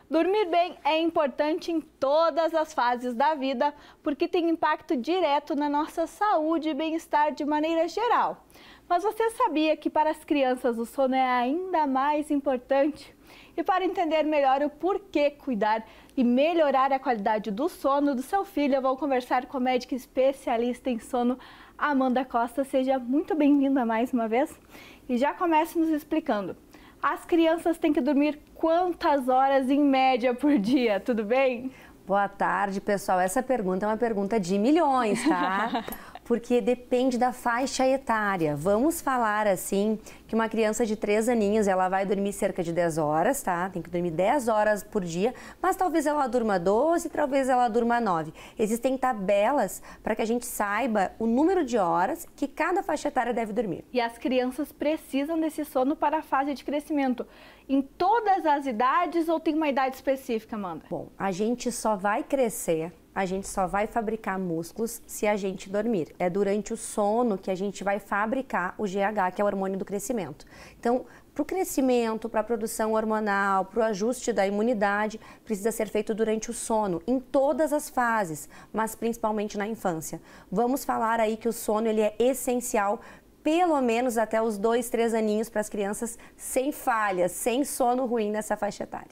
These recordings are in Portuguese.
Dormir bem é importante em todas as fases da vida, porque tem impacto direto na nossa saúde e bem-estar de maneira geral. Mas você sabia que para as crianças o sono é ainda mais importante? E para entender melhor o porquê cuidar e melhorar a qualidade do sono do seu filho, eu vou conversar com a médica especialista em sono, Amanda Costa. Seja muito bem-vinda mais uma vez. E já comece nos explicando. As crianças têm que dormir quantas horas em média por dia, tudo bem? Boa tarde, pessoal. Essa pergunta é uma pergunta de milhões, tá? Porque depende da faixa etária. Vamos falar assim, que uma criança de 3 aninhos, ela vai dormir cerca de 10 horas, tá? Tem que dormir 10 horas por dia, mas talvez ela durma 12, talvez ela durma 9. Existem tabelas para que a gente saiba o número de horas que cada faixa etária deve dormir. E as crianças precisam desse sono para a fase de crescimento. Em todas as idades ou tem uma idade específica, Amanda? Bom, a gente só vai crescer, a gente só vai fabricar músculos se a gente dormir. É durante o sono que a gente vai fabricar o GH, que é o hormônio do crescimento. Então, para o crescimento, para a produção hormonal, para o ajuste da imunidade, precisa ser feito durante o sono, em todas as fases, mas principalmente na infância. Vamos falar aí que o sono ele é essencial pelo menos até os 2, 3 aninhos para as crianças sem falhas, sem sono ruim nessa faixa etária.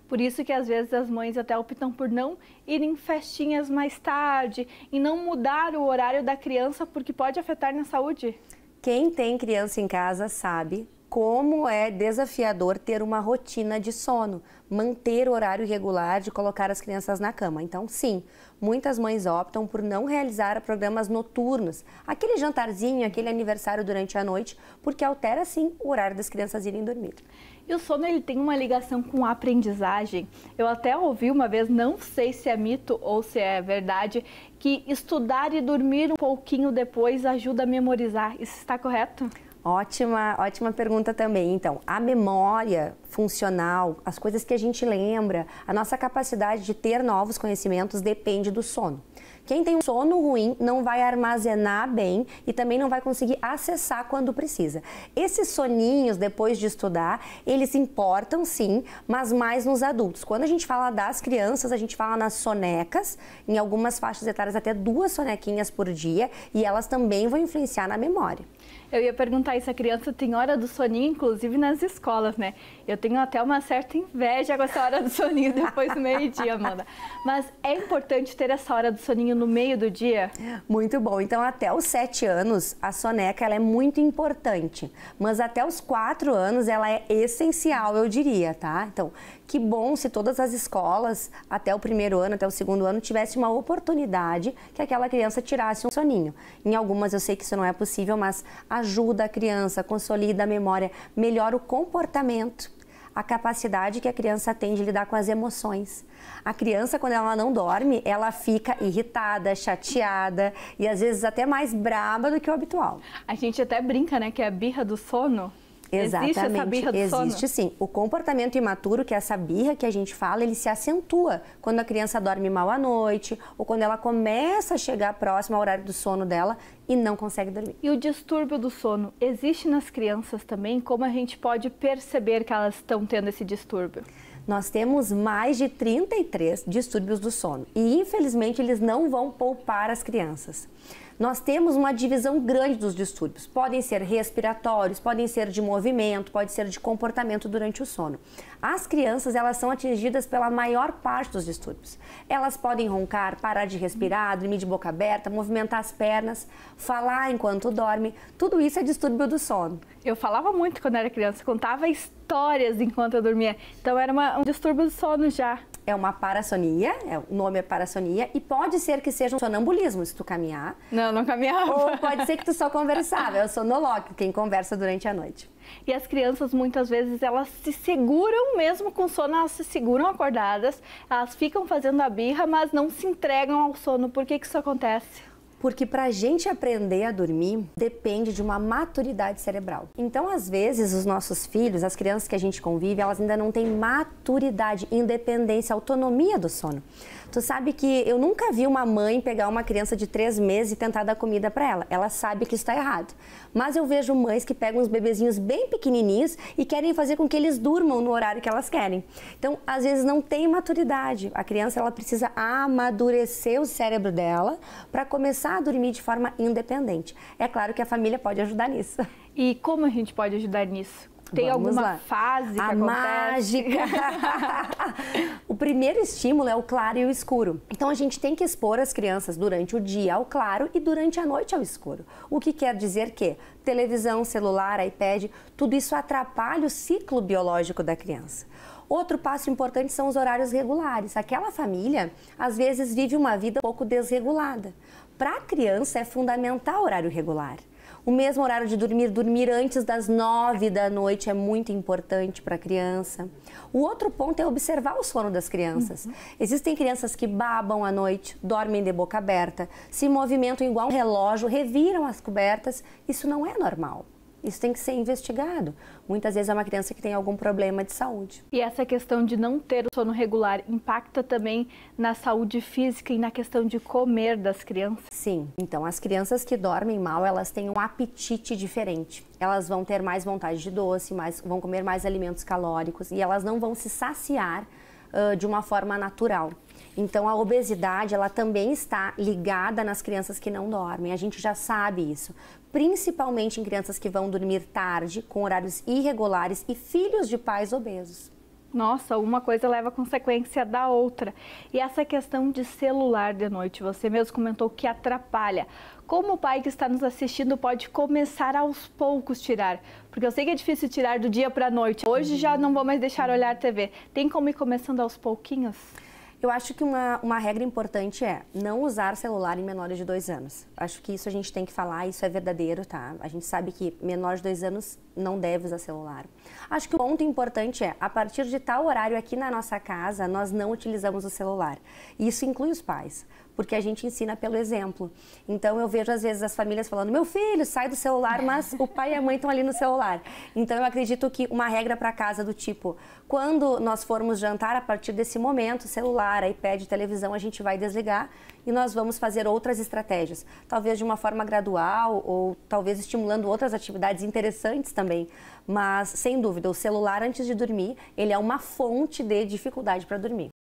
Por isso que às vezes as mães até optam por não ir em festinhas mais tarde e não mudar o horário da criança porque pode afetar na saúde. Quem tem criança em casa sabe como é desafiador ter uma rotina de sono, manter o horário regular de colocar as crianças na cama. Então, sim, muitas mães optam por não realizar programas noturnos, aquele jantarzinho, aquele aniversário durante a noite, porque altera, sim, o horário das crianças irem dormir. E o sono ele tem uma ligação com a aprendizagem. Eu até ouvi uma vez, não sei se é mito ou se é verdade, que estudar e dormir um pouquinho depois ajuda a memorizar. Isso está correto? Ótima pergunta também. Então, a memória funcional, as coisas que a gente lembra, a nossa capacidade de ter novos conhecimentos depende do sono. Quem tem um sono ruim não vai armazenar bem e também não vai conseguir acessar quando precisa. Esses soninhos, depois de estudar, eles importam sim, mas mais nos adultos. Quando a gente fala das crianças, a gente fala nas sonecas, em algumas faixas etárias até 2 sonequinhas por dia, e elas também vão influenciar na memória. Eu ia perguntar isso, a criança tem hora do soninho, inclusive nas escolas, né? Eu tenho até uma certa inveja com essa hora do soninho depois do meio-dia, Amanda. Mas é importante ter essa hora do soninho no meio do dia? Muito bom. Então, até os 7 anos, a soneca ela é muito importante. Mas até os 4 anos, ela é essencial, eu diria, tá? Então, que bom se todas as escolas, até o 1º ano, até o 2º ano, tivesse uma oportunidade que aquela criança tirasse um soninho. Em algumas eu sei que isso não é possível, mas ajuda a criança, consolida a memória, melhora o comportamento, a capacidade que a criança tem de lidar com as emoções. A criança, quando ela não dorme, ela fica irritada, chateada e às vezes até mais braba do que o habitual. A gente até brinca, né, que é a birra do sono. Exatamente, existe essa birra do sono? Existe sim. O comportamento imaturo, que é essa birra que a gente fala, ele se acentua quando a criança dorme mal à noite ou quando ela começa a chegar próximo ao horário do sono dela e não consegue dormir. E o distúrbio do sono existe nas crianças também? Como a gente pode perceber que elas estão tendo esse distúrbio? Nós temos mais de 33 distúrbios do sono e, infelizmente, eles não vão poupar as crianças. Nós temos uma divisão grande dos distúrbios. Podem ser respiratórios, podem ser de movimento, pode ser de comportamento durante o sono. As crianças, elas são atingidas pela maior parte dos distúrbios. Elas podem roncar, parar de respirar, dormir de boca aberta, movimentar as pernas, falar enquanto dorme. Tudo isso é distúrbio do sono. Eu falava muito quando era criança, contava histórias enquanto eu dormia. Então era um distúrbio do sono já. É uma parassonia, o nome é parassonia, e pode ser que seja um sonambulismo, se tu caminhar. Não caminhava. Ou pode ser que tu só conversava, é o sonolóquico, quem conversa durante a noite. E as crianças, muitas vezes, elas se seguram mesmo com sono, elas se seguram acordadas, elas ficam fazendo a birra, mas não se entregam ao sono. Por que isso acontece? Porque para a gente aprender a dormir, depende de uma maturidade cerebral. Então, às vezes, os nossos filhos, as crianças que a gente convive, elas ainda não têm maturidade, independência, autonomia do sono. Tu sabe que eu nunca vi uma mãe pegar uma criança de 3 meses e tentar dar comida para ela. Ela sabe que isso está errado. Mas eu vejo mães que pegam uns bebezinhos bem pequenininhos e querem fazer com que eles durmam no horário que elas querem. Então, às vezes, não tem maturidade. A criança, ela precisa amadurecer o cérebro dela para começar a dormir de forma independente. É claro que a família pode ajudar nisso. E como a gente pode ajudar nisso? Tem Vamos alguma lá. fase que a acontece? Mágica! O primeiro estímulo é o claro e o escuro. Então a gente tem que expor as crianças durante o dia ao claro e durante a noite ao escuro. O que quer dizer que televisão, celular, iPad, tudo isso atrapalha o ciclo biológico da criança. Outro passo importante são os horários regulares. Aquela família, às vezes, vive uma vida um pouco desregulada. Para a criança é fundamental o horário regular. O mesmo horário de dormir antes das 9 da noite é muito importante para a criança. O outro ponto é observar o sono das crianças. Existem crianças que babam à noite, dormem de boca aberta, se movimentam igual um relógio, reviram as cobertas. Isso não é normal. Isso tem que ser investigado. Muitas vezes é uma criança que tem algum problema de saúde. E essa questão de não ter o sono regular impacta também na saúde física e na questão de comer das crianças? Sim. Então, as crianças que dormem mal, elas têm um apetite diferente. Elas vão ter mais vontade de doce, vão comer mais alimentos calóricos e elas não vão se saciar de uma forma natural. Então, a obesidade, ela também está ligada nas crianças que não dormem. A gente já sabe isso. Principalmente em crianças que vão dormir tarde, com horários irregulares e filhos de pais obesos. Nossa, uma coisa leva a consequência da outra. E essa questão de celular de noite, você mesmo comentou que atrapalha. Como o pai que está nos assistindo pode começar aos poucos tirar? Porque eu sei que é difícil tirar do dia para a noite. Hoje já não vou mais deixar olhar TV. Tem como ir começando aos pouquinhos? Eu acho que uma regra importante é não usar celular em menores de 2 anos. Acho que isso a gente tem que falar, isso é verdadeiro, tá? A gente sabe que menor de 2 anos não deve usar celular. Acho que o ponto importante é, a partir de tal horário aqui na nossa casa, nós não utilizamos o celular. E isso inclui os pais, porque a gente ensina pelo exemplo. Então eu vejo às vezes as famílias falando, meu filho, sai do celular, mas o pai e a mãe estão ali no celular. Então eu acredito que uma regra para casa do tipo, quando nós formos jantar, a partir desse momento, celular, iPad, televisão, a gente vai desligar e nós vamos fazer outras estratégias. Talvez de uma forma gradual ou talvez estimulando outras atividades interessantes também. Mas, sem dúvida, o celular antes de dormir, ele é uma fonte de dificuldade para dormir.